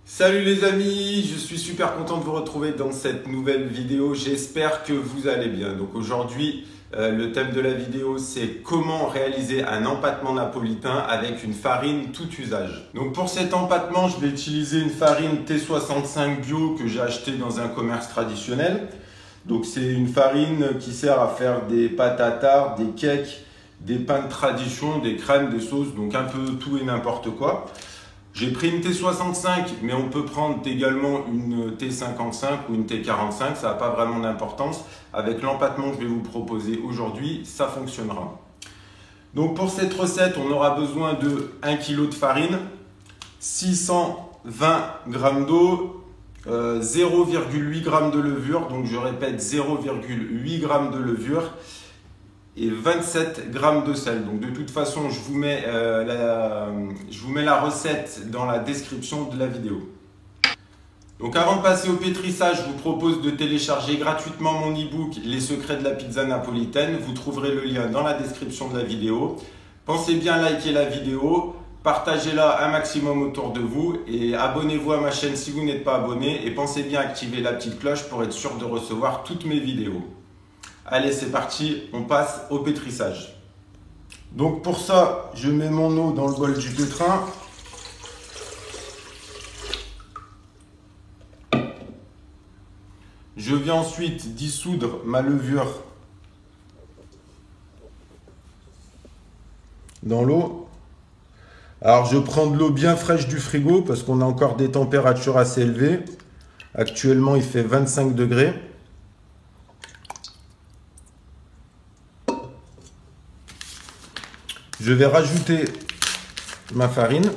Salut les amis, je suis super content de vous retrouver dans cette nouvelle vidéo. J'espère que vous allez bien. Donc aujourd'hui, le thème de la vidéo, c'est comment réaliser un empâtement napolitain avec une farine tout usage. Donc pour cet empâtement, je vais utiliser une farine T65 bio que j'ai achetée dans un commerce traditionnel. Donc c'est une farine qui sert à faire des pâtes à tarte, des cakes, des pains de tradition, des crèmes, des sauces, donc un peu tout et n'importe quoi. J'ai pris une T65, mais on peut prendre également une T55 ou une T45, ça n'a pas vraiment d'importance. Avec l'empâtement que je vais vous proposer aujourd'hui, ça fonctionnera. Donc pour cette recette, on aura besoin de 1 kg de farine, 620 g d'eau, 0,8 g de levure, donc je répète 0,8 g de levure, et 27 g de sel. Donc de toute façon, je vous mets la recette dans la description de la vidéo. Donc avant de passer au pétrissage, je vous propose de télécharger gratuitement mon e-book Les secrets de la pizza napolitaine. Vous trouverez le lien dans la description de la vidéo. Pensez bien à liker la vidéo, partagez-la un maximum autour de vous et abonnez-vous à ma chaîne si vous n'êtes pas abonné. Et pensez bien à activer la petite cloche pour être sûr de recevoir toutes mes vidéos. Allez, c'est parti, on passe au pétrissage. Donc pour ça, je mets mon eau dans le bol du pétrin. Je viens ensuite dissoudre ma levure dans l'eau. Alors je prends de l'eau bien fraîche du frigo parce qu'on a encore des températures assez élevées. Actuellement, il fait 25 degrés. Je vais rajouter ma farine.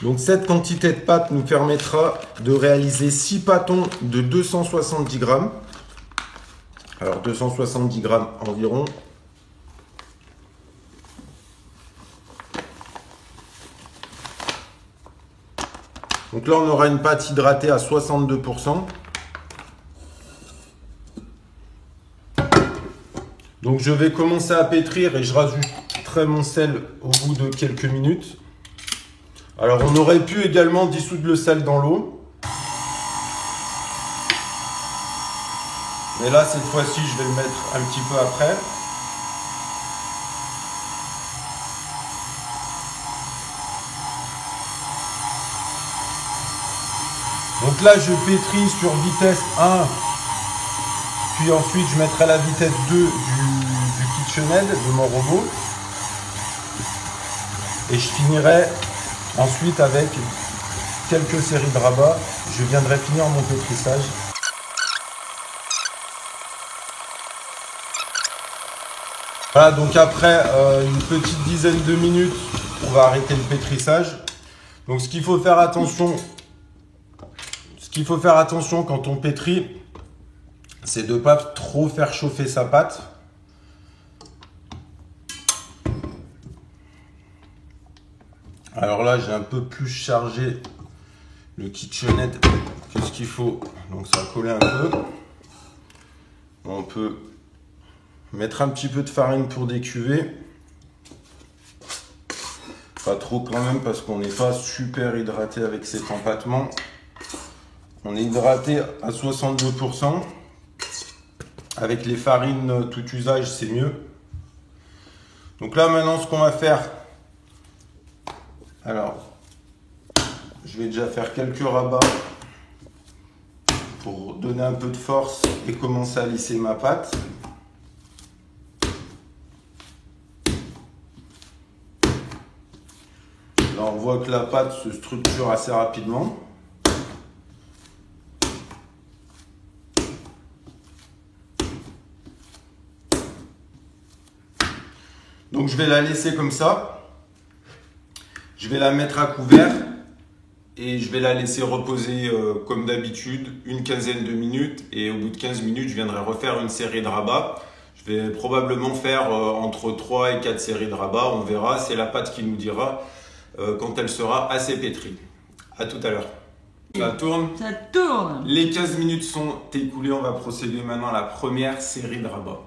Donc cette quantité de pâte nous permettra de réaliser 6 pâtons de 270 g. Alors 270 g environ. Donc là on aura une pâte hydratée à 62%. Donc je vais commencer à pétrir et je rajouterai mon sel au bout de quelques minutes. Alors on aurait pu également dissoudre le sel dans l'eau. Mais là cette fois-ci je vais le mettre un petit peu après. Donc là je pétris sur vitesse 1. Puis ensuite, je mettrai la vitesse 2 du KitchenAid, de mon robot. Et je finirai ensuite avec quelques séries de rabats. Je viendrai finir mon pétrissage. Voilà, donc après une petite dizaine de minutes, on va arrêter le pétrissage. Donc ce qu'il faut faire attention quand on pétrit, c'est de ne pas trop faire chauffer sa pâte. Alors là, j'ai un peu plus chargé le KitchenAid que ce qu'il faut. Donc ça a collé un peu. On peut mettre un petit peu de farine pour décuver. Pas trop quand même parce qu'on n'est pas super hydraté avec cet empâtement. On est hydraté à 62%. Avec les farines tout usage, c'est mieux. Donc là, maintenant, ce qu'on va faire... Alors, je vais déjà faire quelques rabats pour donner un peu de force et commencer à lisser ma pâte. Là, on voit que la pâte se structure assez rapidement. Donc je vais la laisser comme ça. Je vais la mettre à couvert et je vais la laisser reposer comme d'habitude une quinzaine de minutes. Et au bout de 15 minutes, je viendrai refaire une série de rabats. Je vais probablement faire entre 3 et 4 séries de rabats. On verra, c'est la pâte qui nous dira quand elle sera assez pétrie. À tout à l'heure. Ça tourne. Ça tourne. Les 15 minutes sont écoulées. On va procéder maintenant à la première série de rabats.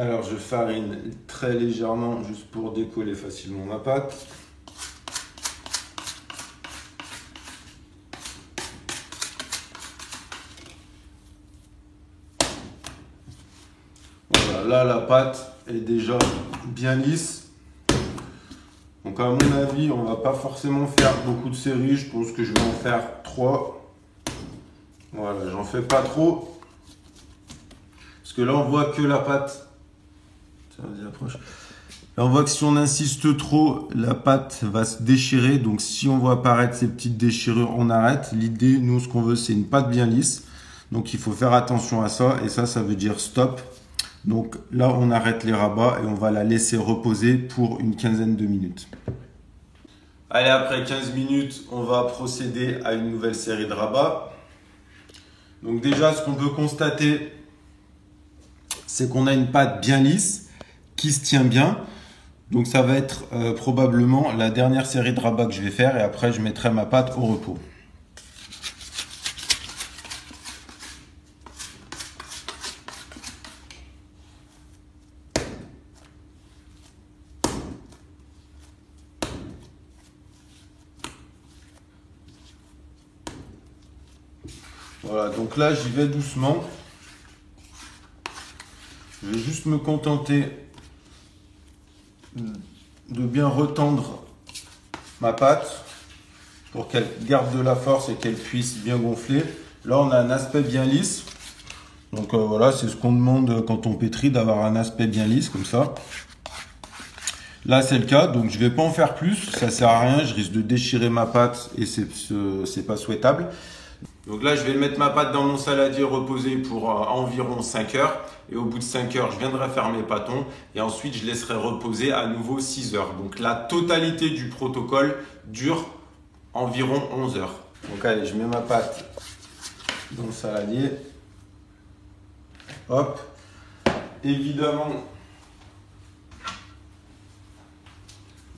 Alors je farine très légèrement juste pour décoller facilement ma pâte. Voilà, là la pâte est déjà bien lisse. Donc à mon avis, on va pas forcément faire beaucoup de séries. Je pense que je vais en faire 3. Voilà, j'en fais pas trop. Parce que là on voit que la pâte. Là, on voit que si on insiste trop, la pâte va se déchirer. Donc si on voit apparaître ces petites déchirures, on arrête. L'idée, nous, ce qu'on veut, c'est une pâte bien lisse. Donc il faut faire attention à ça. Et ça veut dire stop. Donc là, on arrête les rabats et on va la laisser reposer pour une quinzaine de minutes. Allez, après 15 minutes, on va procéder à une nouvelle série de rabats. Donc déjà, ce qu'on peut constater, c'est qu'on a une pâte bien lisse qui se tient bien. Donc ça va être probablement la dernière série de rabats que je vais faire et après je mettrai ma pâte au repos. Voilà, donc là j'y vais doucement. Je vais juste me contenter de bien retendre ma pâte pour qu'elle garde de la force et qu'elle puisse bien gonfler. Là, on a un aspect bien lisse. Donc voilà, c'est ce qu'on demande quand on pétrit, d'avoir un aspect bien lisse comme ça. Là, c'est le cas, donc je ne vais pas en faire plus. Ça sert à rien, je risque de déchirer ma pâte et c'est pas souhaitable. Donc là, je vais mettre ma pâte dans mon saladier reposer pour environ 5 heures. Et au bout de 5 heures, je viendrai faire mes pâtons. Et ensuite, je laisserai reposer à nouveau 6 heures. Donc la totalité du protocole dure environ 11 heures. Donc allez, je mets ma pâte dans le saladier. Hop. Évidemment,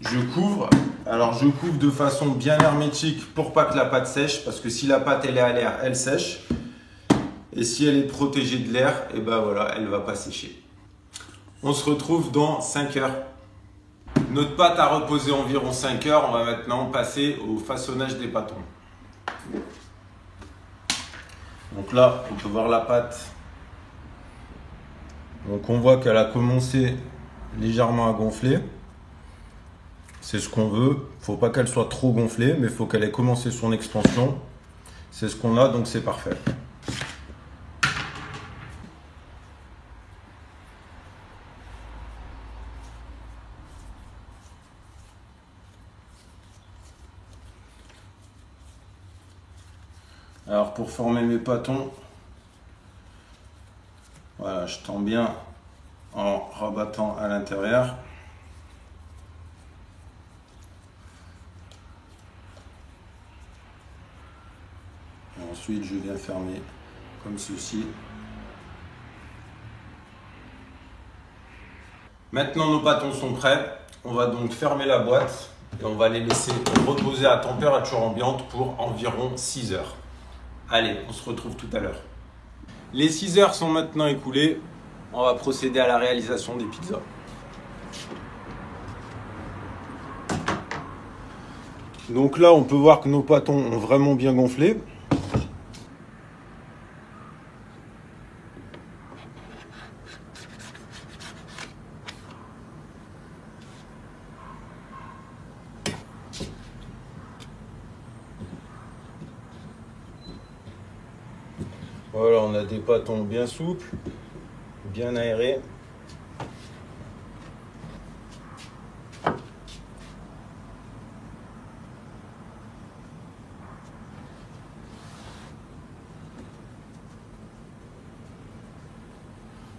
je couvre. Alors je couvre de façon bien hermétique pour pas que la pâte sèche. Parce que si la pâte elle est à l'air, elle sèche. Et si elle est protégée de l'air, et ben voilà, elle ne va pas sécher. On se retrouve dans 5 heures. Notre pâte a reposé environ 5 heures. On va maintenant passer au façonnage des pâtons. Donc là, on peut voir la pâte. Donc on voit qu'elle a commencé légèrement à gonfler. C'est ce qu'on veut. Il ne faut pas qu'elle soit trop gonflée, mais il faut qu'elle ait commencé son expansion. C'est ce qu'on a, donc c'est parfait. Alors pour former mes pâtons, voilà, je tends bien en rabattant à l'intérieur. Et ensuite je viens fermer comme ceci. Maintenant nos pâtons sont prêts. On va donc fermer la boîte et on va les laisser reposer à température ambiante pour environ 6 heures. Allez, on se retrouve tout à l'heure. Les 6 heures sont maintenant écoulées. On va procéder à la réalisation des pizzas. Donc là, on peut voir que nos pâtons ont vraiment bien gonflé. Voilà, on a des pâtons bien souples, bien aérés.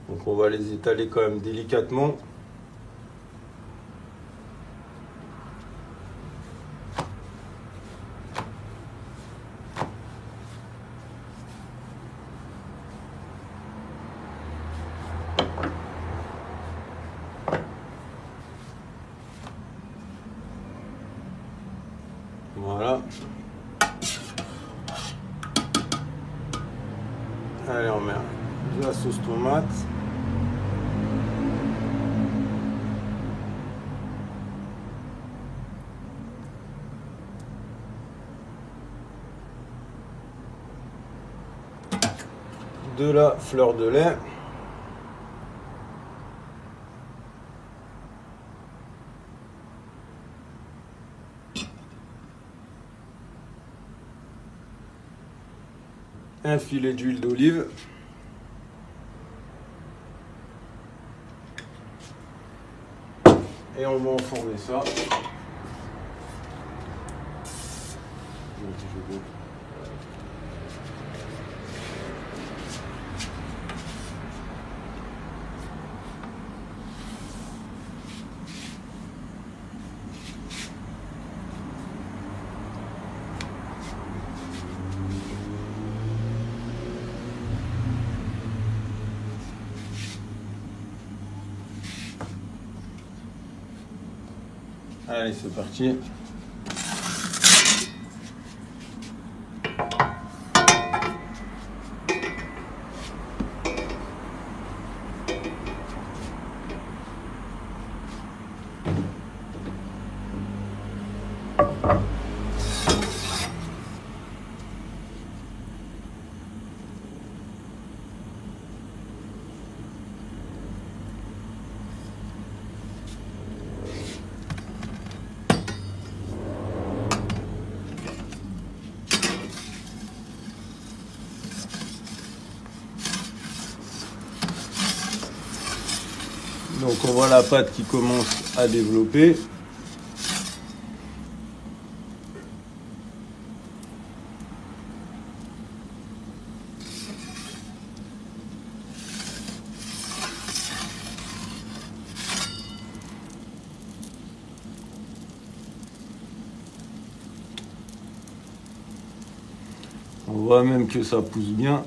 Donc on va les étaler quand même délicatement. Voilà. Allez, on met de la sauce tomate. de la fleur de lait. Un filet d'huile d'olive. Et on va enfourner ça. Allez, c'est parti. Donc on voit la pâte qui commence à développer. On voit même que ça pousse bien.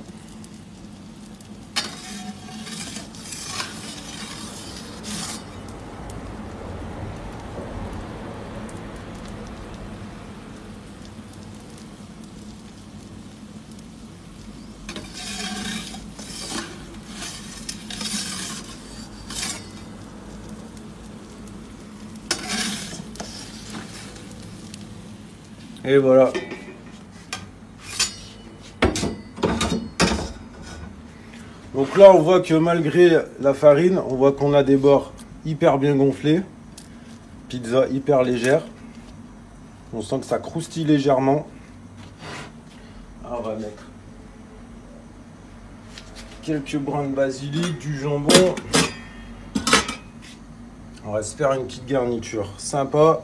Et voilà. Donc là, on voit que malgré la farine, on voit qu'on a des bords hyper bien gonflés. Pizza hyper légère. On sent que ça croustille légèrement. Alors, on va mettre quelques brins de basilic, du jambon. On va se faire une petite garniture sympa.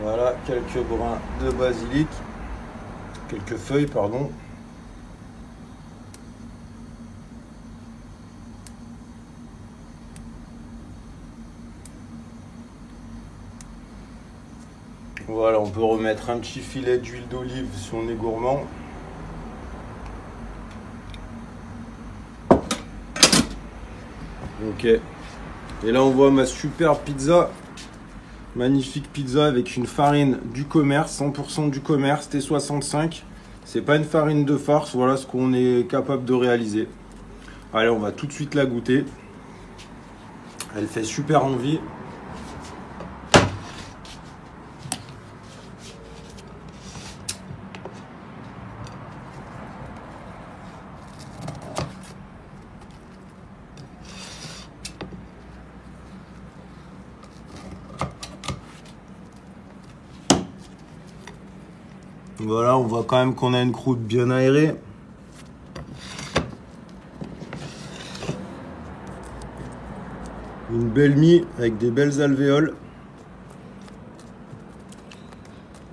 Voilà, quelques brins de basilic, quelques feuilles, pardon. Voilà, on peut remettre un petit filet d'huile d'olive si on est gourmand. Ok. Et là, on voit ma super pizza. Magnifique pizza avec une farine du commerce, 100% du commerce, T65. C'est pas une farine de farce, voilà ce qu'on est capable de réaliser. Allez, on va tout de suite la goûter. Elle fait super envie. Voilà, on voit quand même qu'on a une croûte bien aérée. Une belle mie avec des belles alvéoles.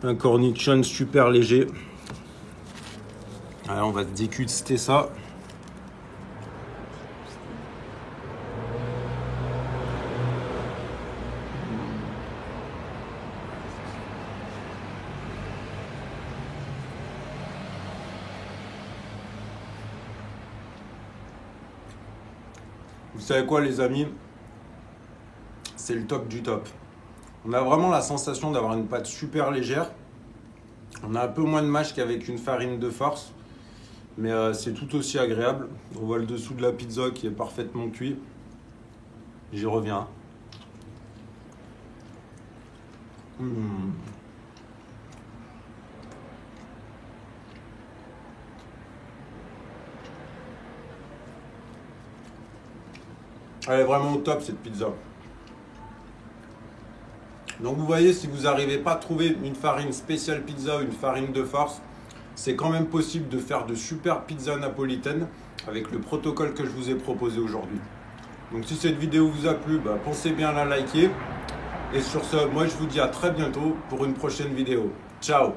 Un cornichon super léger. Allez, on va déguster ça. Vous savez quoi les amis? C'est le top du top. On a vraiment la sensation d'avoir une pâte super légère. On a un peu moins de mâche qu'avec une farine de farce. Mais c'est tout aussi agréable. On voit le dessous de la pizza qui est parfaitement cuit. J'y reviens. Mmh. Elle est vraiment au top cette pizza. Donc vous voyez, si vous n'arrivez pas à trouver une farine spéciale pizza ou une farine de force, c'est quand même possible de faire de super pizzas napolitaines avec le protocole que je vous ai proposé aujourd'hui. Donc si cette vidéo vous a plu, pensez bien à la liker. Et sur ce, moi je vous dis à très bientôt pour une prochaine vidéo. Ciao!